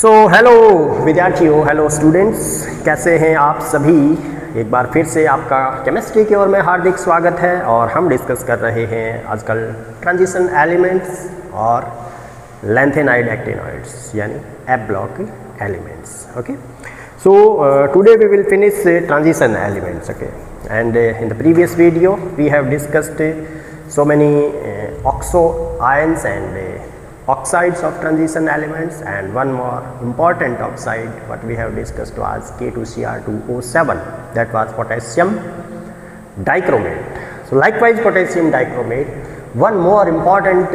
Hello विद्यार्थियों, hello students, कैसे हैं आप सभी। एक बार फिर से आपका केमिस्ट्री की ओर में हार्दिक स्वागत है और हम डिस्कस कर रहे हैं आजकल ट्रांजिशन एलिमेंट्स और लैंथेनाइड एक्टिनॉइड्स यानी f block elements. Okay, so today we will finish transition elements. Okay, and in the previous video we have discussed so many oxo ions and oxides of transition elements, and one more important oxide what we have discussed was K2Cr2O7, that was potassium dichromate. So likewise potassium dichromate, one more important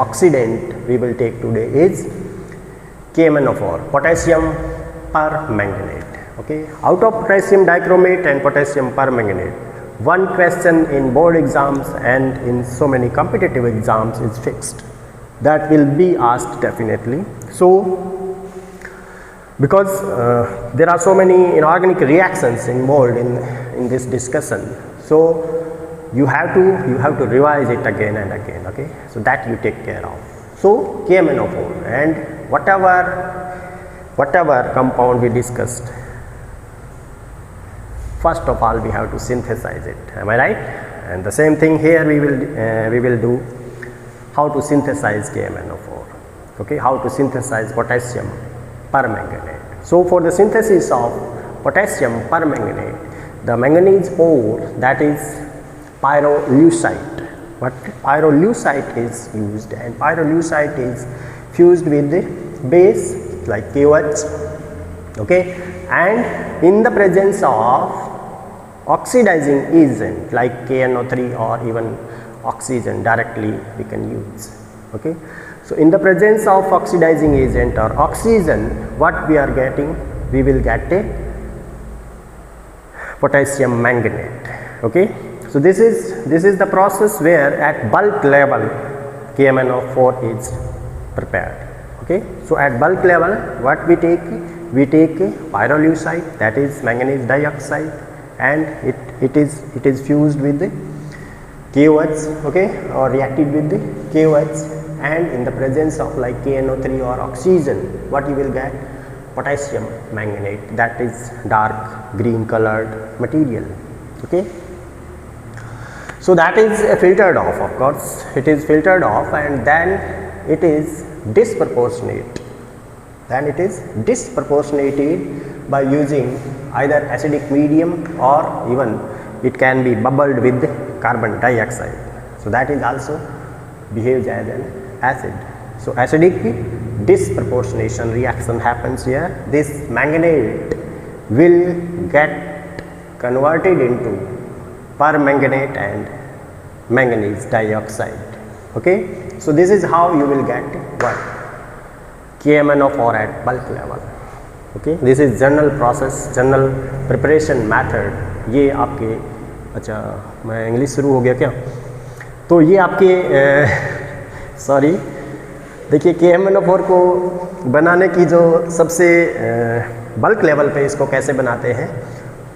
oxidant we will take today is KMnO4, potassium permanganate. Okay, out of potassium dichromate and potassium permanganate, one question in board exams and in so many competitive exams is fixed, that will be asked definitely. So because there are so many inorganic reactions involved in this discussion, so you have to revise it again and again. Okay, so that you take care of. So KMnO4 and whatever compound we discussed, first of all we have to synthesize it. Am I right? And the same thing here we will do how to synthesize KMnO4. Okay, how to synthesize potassium permanganate. So for the synthesis of potassium permanganate, the manganese ore, that is pyrolusite. What pyrolusite is used, and pyrolusite is fused with the base like KOH. Okay, and in the presence of oxidizing agent like KNO3 or even oxygen directly we can use. Okay, so in the presence of oxidizing agent or oxygen, what we are getting, we will get a potassium manganate. Okay, so this is the process where at bulk level KMnO4 is prepared. Okay, so at bulk level what we take pyrolusite, that is manganese dioxide, and it is fused with the KOH. Okay, or reacted with the KOH, and in the presence of like KNO3 or oxygen, what you will get, potassium manganate, that is dark green colored material. Okay, so that is filtered off, of course it is filtered off, and then it is disproportionate. Then it is disproportionated by using either acidic medium or even it can be bubbled with carbon dioxide. So that is also behaves as an acid. So acidic disproportionation reaction happens here. This manganate will get converted into permanganate and manganese dioxide. Okay, so this is how you will get what KMnO4 at bulk level. Okay, this is general process, general preparation method. ये आपके, अच्छा मैं English शुरू हो गया क्या, तो ये आपके सॉरी देखिए KMnO4 को बनाने की जो सबसे बल्क लेवल पे इसको कैसे बनाते हैं,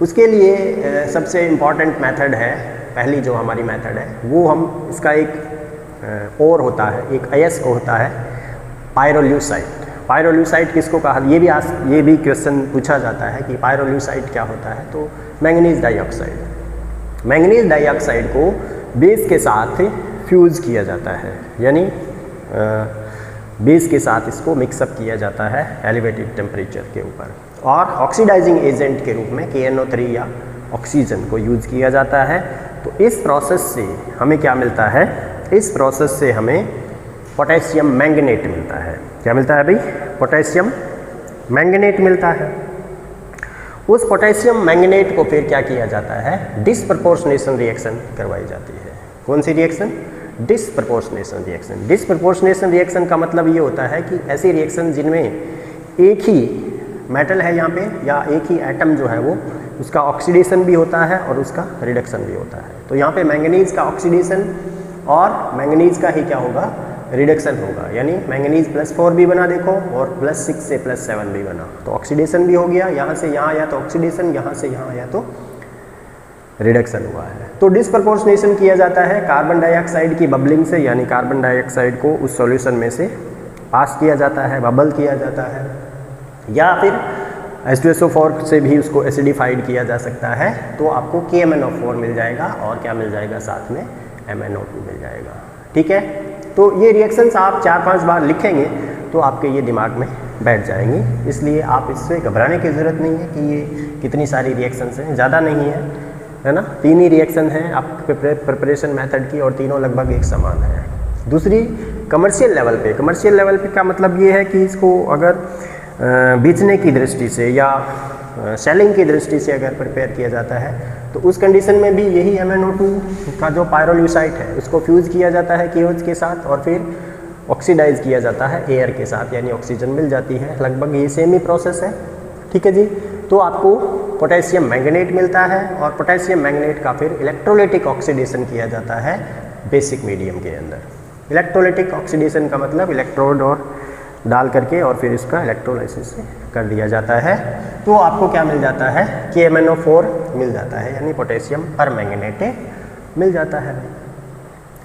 उसके लिए सबसे इम्पॉर्टेंट मेथड है, पहली जो हमारी मेथड है वो हम इसका एक और होता है, एक अयस्क होता है पायरोल्यूसाइट। पायरोल्यूसाइट किसको कहा, ये भी क्वेश्चन पूछा जाता है कि पायरोल्यूसाइट क्या होता है। तो मैंगनीज डाइऑक्साइड, मैंगनीज डाइऑक्साइड को बेस के साथ फ्यूज़ किया जाता है, यानी बेस के साथ इसको मिक्सअप किया जाता है एलिवेटेड टेम्परेचर के ऊपर, और ऑक्सीडाइजिंग एजेंट के रूप में KNO3 या ऑक्सीजन को यूज़ किया जाता है। तो इस प्रोसेस से हमें क्या मिलता है, इस प्रोसेस से हमें पोटेशियम मैंगनेट मिलता है। क्या मिलता है भाई, पोटेशियम मैंगनेट मिलता है। उस पोटेशियम मैंगनेट को फिर क्या किया जाता है, डिसप्रपोर्शनेशन रिएक्शन करवाई जाती है। कौन सी reaction, disproportionation reaction. Disproportionation reaction का मतलब ये होता है कि ऐसी रिएक्शन जिनमें एक ही मेटल है यहाँ पे, या एक ही एटम जो है वो उसका ऑक्सीडेशन भी होता है और उसका रिडक्शन भी होता है। तो यहाँ पे मैंगनीज का ऑक्सीडेशन और मैंगनीज का ही क्या होगा, रिडक्शन होगा, यानी मैंगनीज +4 भी बना देखो और +6 से +7 भी बना, तो ऑक्सीडेशन भी हो गया, यहाँ से यहाँ आया तो ऑक्सीडेशन, यहाँ से यहाँ आया तो रिडक्शन हुआ है। तो डिसप्रपोर्शनेशन किया जाता है कार्बन डाइऑक्साइड की बबलिंग से, यानी कार्बन डाइऑक्साइड को उस सॉल्यूशन में से पास किया जाता है, बबल किया जाता है, या फिर H2SO4 से भी उसको एसिडिफाइड किया जा सकता है, तो आपको KMnO4 मिल जाएगा और क्या मिल जाएगा साथ में MnO2 मिल जाएगा। ठीक है, तो ये रिएक्शंस आप 4-5 बार लिखेंगे तो आपके ये दिमाग में बैठ जाएंगी, इसलिए आप इससे घबराने की ज़रूरत नहीं है कि ये कितनी सारी रिएक्शंस हैं, ज़्यादा नहीं है ना। 3 ही रिएक्शन हैं आपके प्रिपरेशन मेथड की और तीनों लगभग एक समान है। दूसरी कमर्शियल लेवल पे, कमर्शियल लेवल पे का मतलब ये है कि इसको अगर बेचने की दृष्टि से या सेलिंग की दृष्टि से अगर प्रिपेयर किया जाता है तो उस कंडीशन में भी यही MnO2 का जो पायरोल्यूसाइट है उसको फ्यूज़ किया जाता है KOH के साथ और फिर ऑक्सीडाइज किया जाता है एयर के साथ, यानी ऑक्सीजन मिल जाती है। लगभग ये सेम ही प्रोसेस है। ठीक है जी, तो आपको पोटेशियम मैंगनेट मिलता है और पोटेशियम मैंगनेट का फिर इलेक्ट्रोलाइटिक ऑक्सीडेशन किया जाता है बेसिक मीडियम के अंदर। इलेक्ट्रोलाइटिक ऑक्सीडेशन का मतलब इलेक्ट्रोड और डाल करके और फिर इसका इलेक्ट्रोलाइसिस कर दिया जाता है, तो आपको क्या मिल जाता है KMnO4 मिल जाता है, यानी पोटेशियम परमैंगनेट मिल जाता है।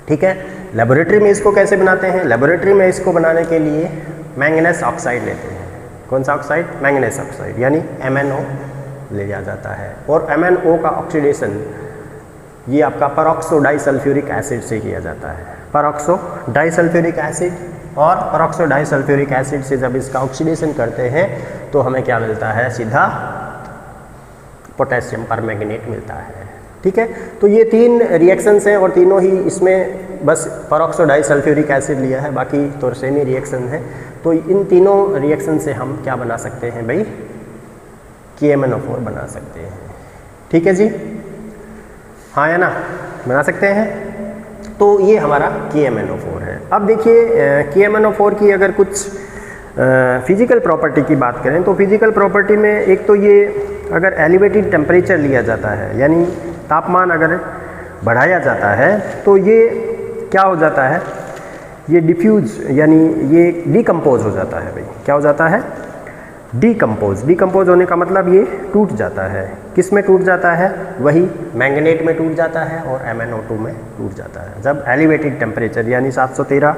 ठीक है, लेबोरेटरी में इसको कैसे बनाते हैं? लेबोरेटरी में इसको बनाने के लिए मैंगनीज ऑक्साइड लेते हैं। कौन सा ऑक्साइड? मैंगनीज ऑक्साइड, यानी MnO ले लिया जाता है और MnO का ऑक्सीडेशन ये आपका परऑक्सो डाइसल्फ्यूरिक एसिड से किया जाता है। परऑक्सो डाइसल्फ्यूरिक एसिड, और परऑक्सो डाइसल्फ्यूरिक एसिड से जब इसका ऑक्सीडेशन करते हैं तो हमें क्या मिलता है? सीधा पोटेशियम परमैंगनेट मिलता है। ठीक है, तो ये 3 रिएक्शंस हैं और तीनों ही इसमें बस परऑक्सो डाइसल्फ्यूरिक एसिड लिया है, बाकी तो सेमी रिएक्शन है। तो इन तीनों रिएक्शन से हम क्या बना सकते हैं भाई? KMnO4 बना सकते हैं। ठीक है जी, हाँ या ना, बना सकते हैं। तो ये हमारा KMnO4 है। अब देखिए KMnO4 की अगर कुछ फिजिकल प्रॉपर्टी की बात करें तो फिजिकल प्रॉपर्टी में एक तो ये अगर एलिवेटेड टेम्परेचर लिया जाता है, यानी तापमान अगर बढ़ाया जाता है तो ये क्या हो जाता है? ये डिफ्यूज यानी ये डिकम्पोज हो जाता है भाई। क्या हो जाता है? डिकम्पोज। डिकम्पोज होने का मतलब ये टूट जाता है। किस में टूट जाता है? वही मैंगनेट में टूट जाता है और MnO2 में टूट जाता है। जब एलिवेटेड टेम्परेचर यानी 713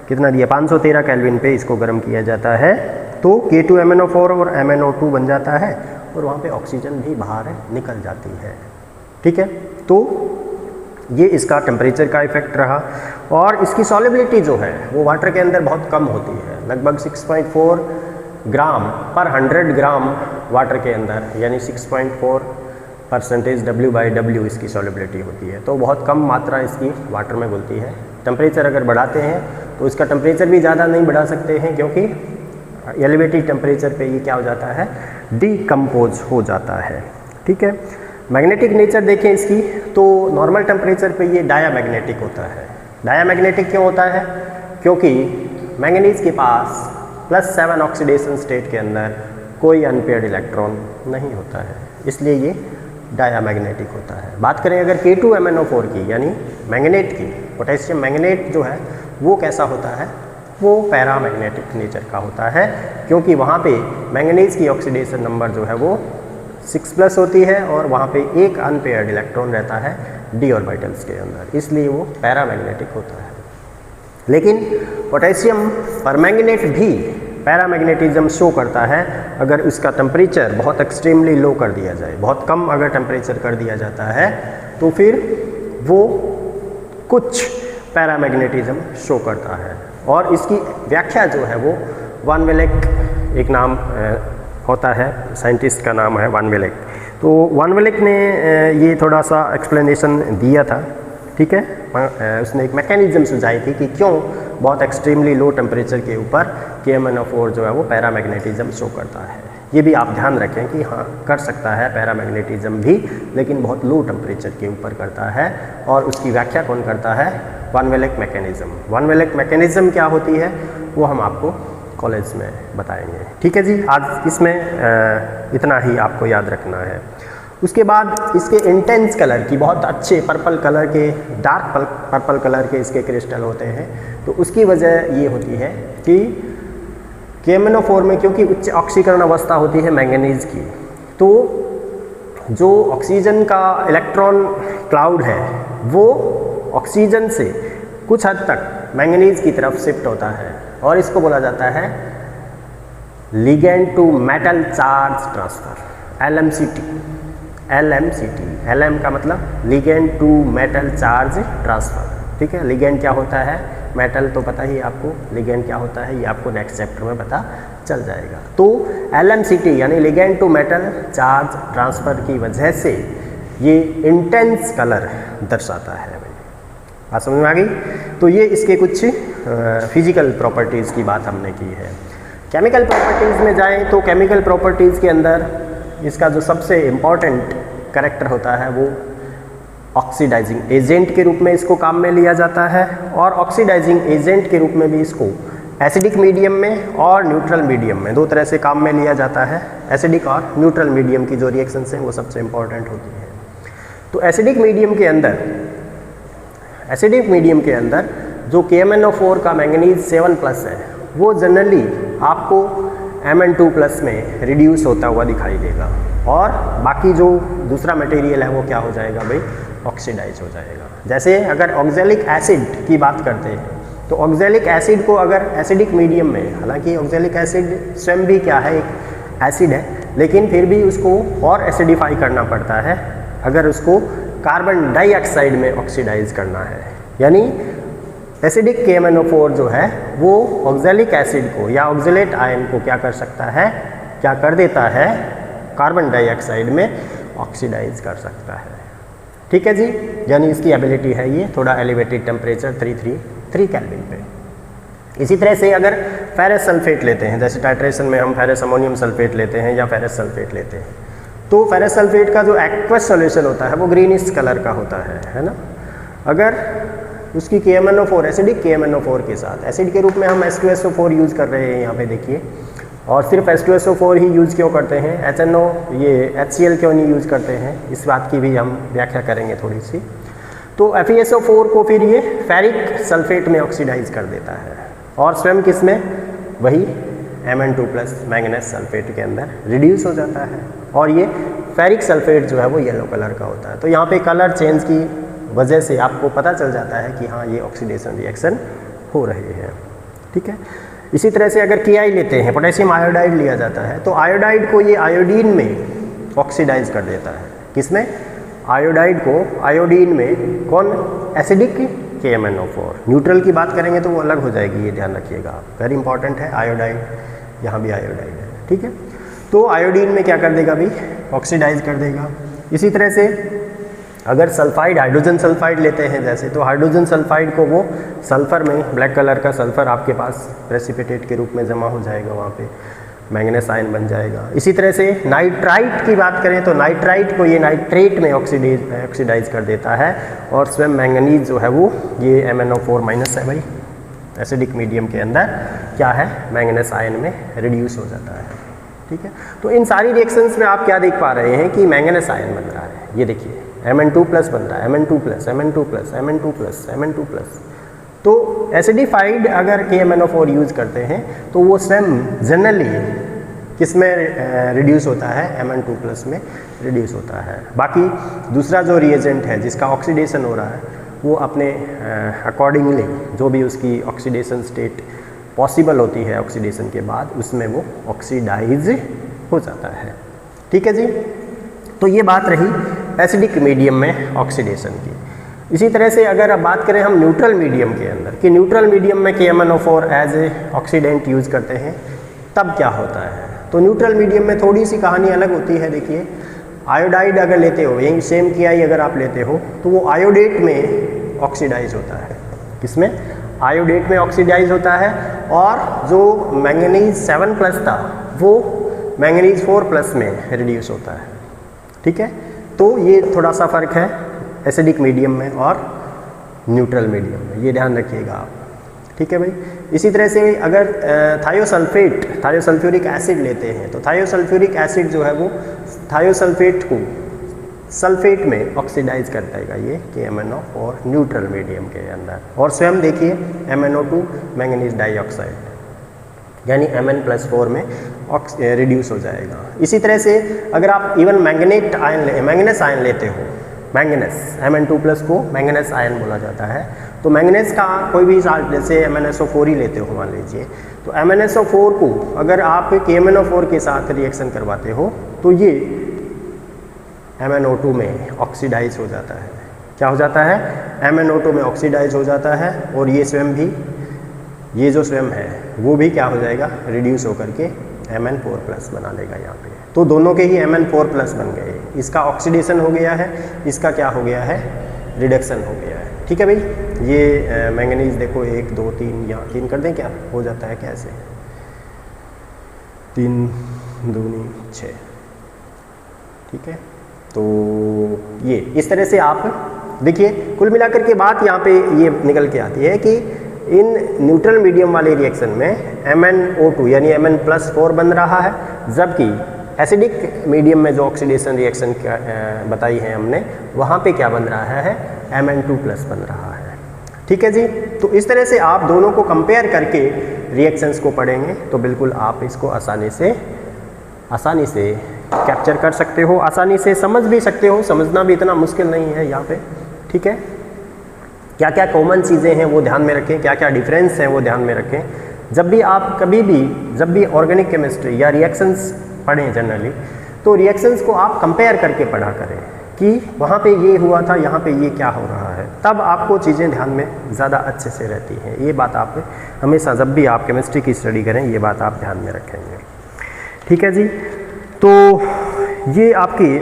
कितना दिया 513 केल्विन पे इसको गर्म किया जाता है तो K2MnO4 और MnO2 बन जाता है और वहाँ पे ऑक्सीजन भी बाहर निकल जाती है। ठीक है, तो ये इसका टेम्परेचर का इफेक्ट रहा और इसकी सॉल्युबिलिटी जो है वो वाटर के अंदर बहुत कम होती है, लगभग 6.4 ग्राम पर 100 ग्राम वाटर के अंदर, यानी 6.4% W/W इसकी सॉल्युबिलिटी होती है। तो बहुत कम मात्रा इसकी वाटर में घुलती है। टेम्परेचर अगर बढ़ाते हैं तो इसका टेम्परेचर भी ज़्यादा नहीं बढ़ा सकते हैं क्योंकि एलिवेटेड टेम्परेचर पे ये क्या हो जाता है? डिकम्पोज हो जाता है। ठीक है, मैग्नेटिक नेचर देखें इसकी तो नॉर्मल टेम्परेचर पे ये डायामैग्नेटिक होता है। डायामैग्नेटिक क्यों होता है? क्योंकि मैंगनीज के पास +7 ऑक्सीडेशन स्टेट के अंदर कोई अनपेयर्ड इलेक्ट्रॉन नहीं होता है, इसलिए ये डायामैग्नेटिक होता है। बात करें अगर K2MnO4 की यानी मैंगनेट की, पोटेशियम मैंगनेट जो है वो कैसा होता है? वो पैरामैग्नेटिक नेचर का होता है क्योंकि वहाँ पे मैंगनीज की ऑक्सीडेशन नंबर जो है वो 6+ होती है और वहाँ पे एक अनपेयर्ड इलेक्ट्रॉन रहता है d ऑर्बिटल्स के अंदर, इसलिए वो पैरामैग्नेटिक होता है। लेकिन पोटेशियम परमैंगनेट भी पैरामैग्नेटिज्म शो करता है अगर उसका टेम्परेचर बहुत एक्सट्रीमली लो कर दिया जाए, बहुत कम अगर टेम्परेचर कर दिया जाता है तो फिर वो कुछ पैरामैग्नेटिज्म शो करता है। और इसकी व्याख्या जो है वो वान वेलेक, एक नाम होता है, साइंटिस्ट का नाम है वान वेलेक। तो वान वेलेक ने ये थोड़ा सा एक्सप्लेनेशन दिया था। ठीक है, उसने एक मैकेनिज्म सुझाई थी कि क्यों बहुत एक्सट्रीमली लो टेम्परेचर के ऊपर KMnO4 जो है वो पैरामैग्नेटिज्म शो करता है। ये भी आप ध्यान रखें कि हाँ कर सकता है पैरामैग्नेटिज्म भी, लेकिन बहुत लो टेम्परेचर के ऊपर करता है। और उसकी व्याख्या कौन करता है? वान वेलेक मैकेनिज्म। वान वेलेक मैकेनिज्म क्या होती है वो हम आपको कॉलेज में बताएंगे। ठीक है जी, आज इसमें इतना ही आपको याद रखना है। उसके बाद इसके इंटेंस कलर की, बहुत अच्छे पर्पल कलर के, डार्क पर्पल कलर के इसके क्रिस्टल होते हैं। तो उसकी वजह ये होती है कि KMnO4 में क्योंकि उच्च ऑक्सीकरण अवस्था होती है मैंगनीज की, तो जो ऑक्सीजन का इलेक्ट्रॉन क्लाउड है वो ऑक्सीजन से कुछ हद तक मैंगनीज की तरफ शिफ्ट होता है और इसको बोला जाता है ligand to metal charge transfer, LMCT। LM का मतलब ligand to metal charge transfer, ठीक है। लिगेंड क्या होता है, मेटल तो पता ही आपको, लिगेंड क्या होता है ये आपको नेक्स्ट चैप्टर में पता चल जाएगा। तो LMCT यानी ligand to metal charge transfer की वजह से ये इंटेंस कलर दर्शाता है। भाई बात समझ में आ गई। तो ये इसके कुछ फिजिकल प्रॉपर्टीज़ की बात हमने की है। केमिकल प्रॉपर्टीज़ में जाएं तो केमिकल प्रॉपर्टीज़ के अंदर इसका जो सबसे इम्पॉर्टेंट कैरेक्टर होता है वो ऑक्सीडाइजिंग एजेंट के रूप में इसको काम में लिया जाता है, और ऑक्सीडाइजिंग एजेंट के रूप में भी इसको एसिडिक मीडियम में और न्यूट्रल मीडियम में दो तरह से काम में लिया जाता है। एसिडिक और न्यूट्रल मीडियम की जो रिएक्शंस हैं वो सबसे इम्पॉर्टेंट होती है। तो एसिडिक मीडियम के अंदर जो KMnO4 का मैंगनीज 7+ है वो जनरली आपको Mn2+ में रिड्यूस होता हुआ दिखाई देगा, और बाकी जो दूसरा मटेरियल है वो क्या हो जाएगा भाई, ऑक्सीडाइज हो जाएगा। जैसे अगर ऑक्जेलिक एसिड की बात करते हैं तो ऑक्जेलिक एसिड को अगर एसिडिक मीडियम में, हालांकि ऑक्जेलिक एसिड स्वयं भी क्या है, एक एसिड है, लेकिन फिर भी उसको और एसिडिफाई करना पड़ता है अगर उसको कार्बन डाइऑक्साइड में ऑक्सीडाइज करना है। यानी एसिडिक KMnO4 जो है वो ऑक्जेलिक एसिड को या ऑक्जेलेट आयन को क्या कर सकता है, क्या कर देता है, कार्बन डाइऑक्साइड में ऑक्सीडाइज कर सकता है। ठीक है जी, यानी इसकी एबिलिटी है ये थोड़ा एलिवेटेड टेम्परेचर 333 केल्विन पे। इसी तरह से अगर फेरस सल्फेट लेते हैं, जैसे टाइट्रेशन में हम फेरस अमोनियम सल्फेट लेते हैं या फेरस सल्फेट लेते हैं, तो फेरस सल्फेट का जो एक्वस सॉल्यूशन होता है वो ग्रीनिश कलर का होता है ना। अगर उसकी KMnO4 एसिडिक KMnO4 के साथ एसिड के रूप में हम H2SO4 यूज़ कर रहे हैं यहाँ पे देखिए, और सिर्फ H2SO4 ही यूज़ क्यों करते हैं, HNO ये HCl क्यों नहीं यूज़ करते हैं, इस बात की भी हम व्याख्या करेंगे थोड़ी सी। तो FeSO4 को फिर ये फेरिक सल्फेट में ऑक्सीडाइज कर देता है, और स्वयं किस में, वही Mn2+ मैंगनीज सल्फेट के अंदर रिड्यूस हो जाता है, और ये फेरिक सल्फेट जो है वो येलो कलर का होता है। तो यहाँ पे कलर चेंज की वजह से आपको पता चल जाता है कि हाँ ये ऑक्सीडेशन रिएक्शन हो रहे हैं। ठीक है, इसी तरह से अगर KI लेते हैं, पोटेशियम आयोडाइड लिया जाता है, तो आयोडाइड को ये आयोडीन में ऑक्सीडाइज कर देता है। किसमें, आयोडाइड को आयोडीन में, कौन, एसिडिक KMnO4। न्यूट्रल की बात करेंगे तो वो अलग हो जाएगी, ये ध्यान रखिएगा आप, वेरी इंपॉर्टेंट है आयोडाइड, यहाँ भी आयोडाइड है। ठीक है, तो आयोडीन में क्या कर देगा भी, ऑक्सीडाइज कर देगा। इसी तरह से अगर सल्फाइड, हाइड्रोजन सल्फाइड लेते हैं जैसे, तो हाइड्रोजन सल्फाइड को वो सल्फ़र में, ब्लैक कलर का सल्फ़र आपके पास प्रेसिपिटेट के रूप में जमा हो जाएगा, वहाँ पे मैंगनीज आयन बन जाएगा। इसी तरह से नाइट्राइट की बात करें तो नाइट्राइट को ये नाइट्रेट में ऑक्सीडाइज कर देता है, और स्वयं मैंगनीज जो है वो ये MnO4- है भाई, एसिडिक मीडियम के अंदर क्या है, मैंगनीज आयन में रिड्यूस हो जाता है। ठीक है, तो इन सारी रिएक्शंस में आप क्या देख पा रहे हैं कि मैंगनीज आयन बन रहा है। ये देखिए Mn2+ बन रहा है, Mn2+। तो एसिडिफाइड अगर KMnO4 यूज़ करते हैं तो वो स्वयं जनरली किस में रिड्यूस होता है, Mn2+ में रिड्यूस होता है। बाकी दूसरा जो रिएजेंट है जिसका ऑक्सीडेशन हो रहा है वो अपने अकॉर्डिंगली जो भी उसकी ऑक्सीडेशन स्टेट पॉसिबल होती है ऑक्सीडेशन के बाद, उसमें वो ऑक्सीडाइज हो जाता है। ठीक है जी, तो ये बात रही एसिडिक मीडियम में ऑक्सीडेशन की। इसी तरह से अगर अब बात करें हम न्यूट्रल मीडियम के अंदर, कि न्यूट्रल मीडियम में KMnO4 as a oxidant use करते हैं, तब क्या होता है। तो न्यूट्रल मीडियम में थोड़ी सी कहानी अलग होती है। देखिए आयोडाइड अगर लेते हो, यही सेम KI अगर आप लेते हो, तो वो आयोडेट में ऑक्सीडाइज होता है। किसमें, आयोडेट में ऑक्सीडाइज होता है, और जो मैंगनीज 7+ था वो मैंगनीज 4+ में रिड्यूस होता है। ठीक है, तो ये थोड़ा सा फ़र्क है एसिडिक मीडियम में और न्यूट्रल मीडियम में, ये ध्यान रखिएगा आप। ठीक है भाई, इसी तरह से अगर थायोसल्फ्यूरिक एसिड लेते हैं, तो थायोसल्फ्यूरिक एसिड जो है वो थायोसल्फेट को सल्फेट में ऑक्सीडाइज करता है ये KMnO4 न्यूट्रल मीडियम के अंदर, और स्वयं देखिए MnO2 मैंगनीज डाइऑक्साइड यानी Mn+4 में रिड्यूस हो जाएगा। इसी तरह से अगर आप इवन मैंगनेस आयन लेते हो, मैंगनीज, Mn2+ को मैंगनीज आयन बोला जाता है। तो मैंगनीज का कोई भी साल्ट, जैसे MnSO4 ही लेते हो मान लीजिए, तो MnSO4 को अगर आप KMnO4 के साथ रिएक्शन करवाते हो तो ये MnO2 में ऑक्सीडाइज हो जाता है। क्या हो जाता है? MnO2 में ऑक्सीडाइज हो जाता है, और ये स्वयं भी, ये जो स्वयं है वो भी क्या हो जाएगा? रिड्यूस होकर के Mn4+ बना लेगा यहाँ पे। तो दोनों के ही Mn4+ बन गए। इसका ऑक्सीडेशन हो गया है, इसका क्या हो गया है? रिडक्शन हो गया है। ठीक है भाई, ये मैंगनीज देखो 1 2 3, यहाँ 3 कर दें क्या? हो जाता है कैसे? 3 दूनी 6। ठीक है, तो ये इस तरह से आप देखिए, कुल मिलाकर के बात यहाँ पे ये निकल के आती है कि इन न्यूट्रल मीडियम वाले रिएक्शन में MnO2 यानी Mn+4 बन रहा है, जबकि एसिडिक मीडियम में जो ऑक्सीडेशन रिएक्शन बताई है हमने, वहाँ पे क्या बन रहा है? Mn2+ बन रहा है। ठीक है जी, तो इस तरह से आप दोनों को कंपेयर करके रिएक्शंस को पढ़ेंगे तो बिल्कुल आप इसको आसानी से कैप्चर कर सकते हो, आसानी से समझ भी सकते हो। समझना भी इतना मुश्किल नहीं है यहाँ पे। ठीक है, क्या क्या कॉमन चीज़ें हैं वो ध्यान में रखें, क्या क्या डिफरेंस हैं वो ध्यान में रखें। जब भी आप जब भी ऑर्गेनिक केमिस्ट्री या रिएक्शंस पढ़ें जनरली, तो रिएक्शंस को आप कंपेयर करके पढ़ा करें कि वहाँ पे ये हुआ था, यहाँ पे ये क्या हो रहा है, तब आपको चीज़ें ध्यान में ज़्यादा अच्छे से रहती हैं। ये बात आप हमेशा जब भी आप केमिस्ट्री की स्टडी करें, ये बात आप ध्यान में रखेंगे। ठीक है जी, तो ये आपकी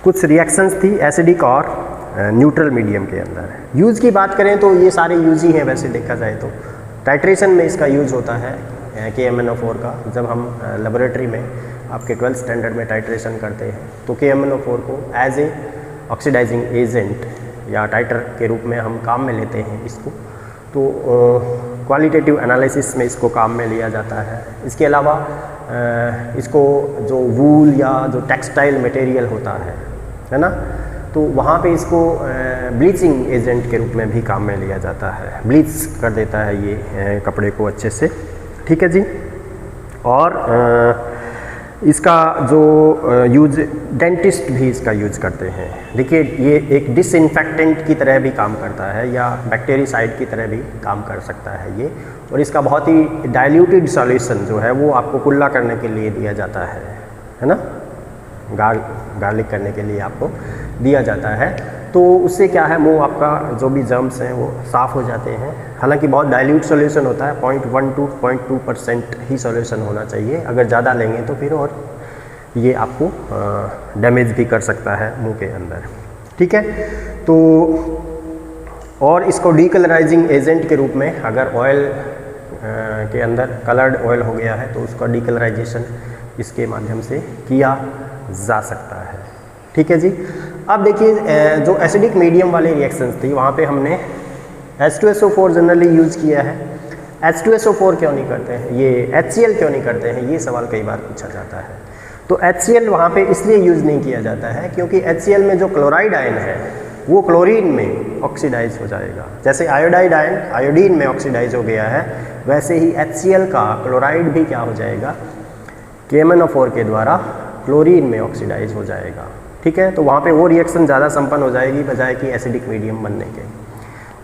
कुछ रिएक्शंस थी एसिडिक और न्यूट्रल मीडियम के अंदर। यूज़ की बात करें तो ये सारे यूज़ ही हैं वैसे देखा जाए तो। टाइट्रेशन में इसका यूज़ होता है KMnO4 का। जब हम लेबोरेटरी में आपके 12th स्टैंडर्ड में टाइट्रेशन करते हैं तो KMnO4 को एज ए ऑक्सीडाइजिंग एजेंट या टाइटर के रूप में हम काम में लेते हैं इसको। तो क्वालिटेटिव एनालिसिस में इसको काम में लिया जाता है। इसके अलावा इसको जो वूल या जो टेक्सटाइल मटेरियल होता है ना, तो वहाँ पे इसको ब्लीचिंग एजेंट के रूप में भी काम में लिया जाता है। ब्लीच कर देता है ये कपड़े को अच्छे से। ठीक है जी, और इसका जो यूज डेंटिस्ट भी इसका यूज करते हैं। देखिए, ये एक डिसइंफेक्टेंट की तरह भी काम करता है या बैक्टीरियासाइड की तरह भी काम कर सकता है ये। और इसका बहुत ही डाइल्यूटेड सॉल्यूशन जो है वो आपको कुल्ला करने के लिए दिया जाता है ना, गार्लिक करने के लिए आपको दिया जाता है। तो उससे क्या है, मुंह आपका जो भी जर्म्स हैं वो साफ़ हो जाते हैं। हालांकि बहुत डाइल्यूट सॉल्यूशन होता है, 0.1 to 0.2% ही सॉल्यूशन होना चाहिए। अगर ज़्यादा लेंगे तो फिर और ये आपको डैमेज भी कर सकता है मुंह के अंदर। ठीक है, तो और इसको डीकलराइजिंग एजेंट के रूप में अगर ऑयल के अंदर कलर्ड ऑयल हो गया है तो उसका डीकलराइजेशन इसके माध्यम से किया जा सकता है। ठीक है जी, अब देखिए जो एसिडिक मीडियम वाले रिएक्शंस थी वहाँ पे हमने H2SO4 जनरली यूज़ किया है। H2SO4 क्यों नहीं करते हैं, ये HCl क्यों नहीं करते हैं, ये सवाल कई बार पूछा जाता है। तो HCl वहाँ पे इसलिए यूज़ नहीं किया जाता है क्योंकि HCl में जो क्लोराइड आयन है वो क्लोरीन में ऑक्सीडाइज हो जाएगा। जैसे आयोडाइड आयन आयोडीन में ऑक्सीडाइज हो गया है, वैसे ही HCl का क्लोराइड भी क्या हो जाएगा, KMnO4 के द्वारा क्लोरीन में ऑक्सीडाइज हो जाएगा। ठीक है, तो वहाँ पे वो रिएक्शन ज़्यादा संपन्न हो जाएगी बजाय कि एसिडिक मीडियम बनने के।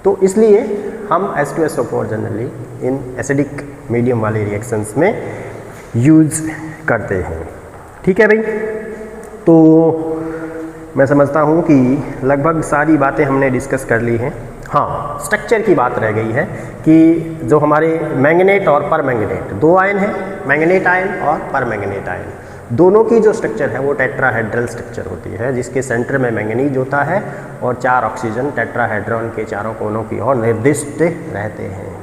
तो इसलिए हम H2SO4 generally in acidic medium वाले रिएक्शंस में यूज़ करते हैं। ठीक है भाई, तो मैं समझता हूँ कि लगभग सारी बातें हमने डिस्कस कर ली हैं। हाँ, स्ट्रक्चर की बात रह गई है कि जो हमारे मैंगनेट और परमैंगनेट दो आयन हैं, मैंगनेट आयन और परमैंगनेट आयन, दोनों की जो स्ट्रक्चर है वो टेट्राहेड्रल स्ट्रक्चर होती है, जिसके सेंटर में मैंगनीज होता है और 4 ऑक्सीजन टेट्राहेड्रॉन के चारों कोनों की ओर निर्दिष्ट रहते हैं।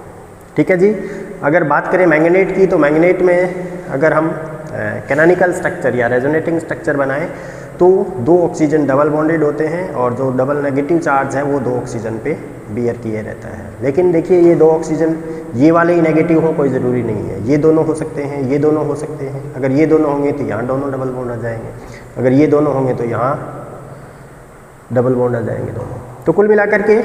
ठीक है जी, अगर बात करें मैंगनेट की तो मैंगनेट में अगर हम कैनोनिकल स्ट्रक्चर या रेजोनेटिंग स्ट्रक्चर बनाएं तो 2 ऑक्सीजन डबल बॉन्डेड होते हैं और जो डबल नेगेटिव चार्ज है वो 2 ऑक्सीजन पे बियर किए रहता है। लेकिन देखिए, ये 2 ऑक्सीजन ये वाले ही नेगेटिव हो कोई ज़रूरी नहीं है, ये दोनों हो सकते हैं, ये दोनों हो सकते हैं। अगर ये दोनों होंगे तो यहाँ दोनों डबल बॉन्ड आ जाएंगे, अगर ये दोनों होंगे तो यहाँ डबल बॉन्ड आ जाएंगे दोनों। तो कुल मिलाकर के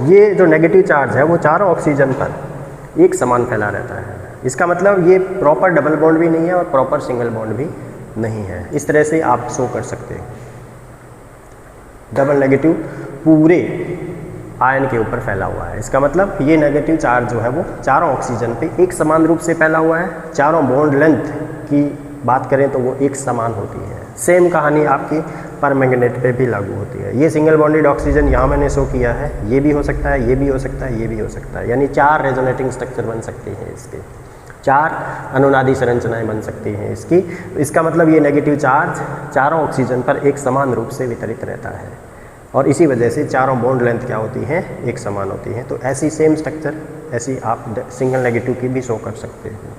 ये जो नेगेटिव चार्ज है वो चारों ऑक्सीजन पर एक समान फैला रहता है। इसका मतलब ये प्रॉपर डबल बॉन्ड भी नहीं है और प्रॉपर सिंगल बॉन्ड भी नहीं है। इस तरह से आप शो कर सकते हैं। डबल नेगेटिव पूरे आयन के ऊपर फैला हुआ है। इसका मतलब ये नेगेटिव चार्ज जो है वो चारों ऑक्सीजन पे एक समान रूप से फैला हुआ है। चारों बॉन्ड लेंथ की बात करें तो वो एक समान होती है। सेम कहानी आपकी परमैंगनेट पे भी लागू होती है। ये सिंगल बॉन्डेड ऑक्सीजन यहाँ मैंने शो किया है, ये भी हो सकता है, ये भी हो सकता है, ये भी हो सकता है, यानी 4 रेजोनेटिंग स्ट्रक्चर बन सकते हैं इसके, 4 अनुनादी संरचनाएं बन सकती हैं इसकी। इसका मतलब ये नेगेटिव चार्ज चारों ऑक्सीजन पर एक समान रूप से वितरित रहता है और इसी वजह से चारों बॉन्ड लेंथ क्या होती हैं, एक समान होती हैं। तो ऐसी सेम स्ट्रक्चर ऐसी आप सिंगल नेगेटिव की भी शो कर सकते हैं।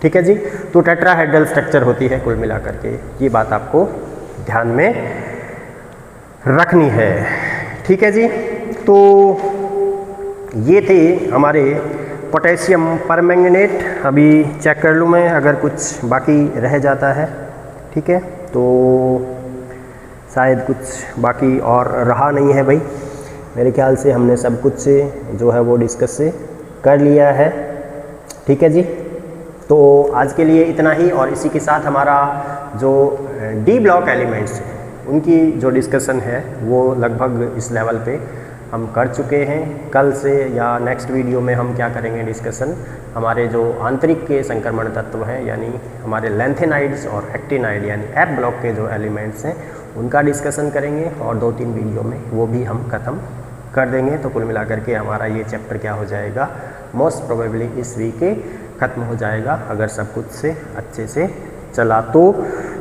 ठीक है जी, तो टेट्राहेड्रल स्ट्रक्चर होती है कुल मिलाकर के, ये बात आपको ध्यान में रखनी है। ठीक है जी, तो ये थे हमारे पोटेशियम परमैंगनेट। अभी चेक कर लूँ मैं अगर कुछ बाकी रह जाता है। ठीक है, तो शायद कुछ बाकी और रहा नहीं है भाई, मेरे ख्याल से हमने सब कुछ जो है वो डिस्कस कर लिया है। ठीक है जी, तो आज के लिए इतना ही और इसी के साथ हमारा जो डी ब्लॉक एलिमेंट्स उनकी जो डिस्कशन है वो लगभग इस लेवल पे हम कर चुके हैं। कल से या नेक्स्ट वीडियो में हम क्या करेंगे डिस्कशन, हमारे जो आंतरिक के संक्रमण तत्व हैं यानी हमारे लैंथेनाइड्स और एक्टिनाइड यानी एफ ब्लॉक के जो एलिमेंट्स हैं उनका डिस्कशन करेंगे और 2-3 वीडियो में वो भी हम ख़त्म कर देंगे। तो कुल मिलाकर के हमारा ये चैप्टर क्या हो जाएगा, मोस्ट प्रोबेबली इस वीक ख़त्म हो जाएगा अगर सब कुछ से अच्छे से चला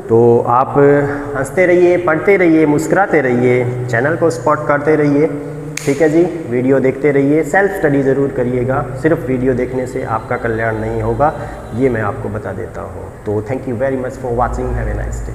तो आप हंसते रहिए, पढ़ते रहिए, मुस्कुराते रहिए, चैनल को सपोर्ट करते रहिए। ठीक है जी, वीडियो देखते रहिए, सेल्फ स्टडी ज़रूर करिएगा। सिर्फ वीडियो देखने से आपका कल्याण नहीं होगा, ये मैं आपको बता देता हूँ। तो thank you very much for watching, have a nice day.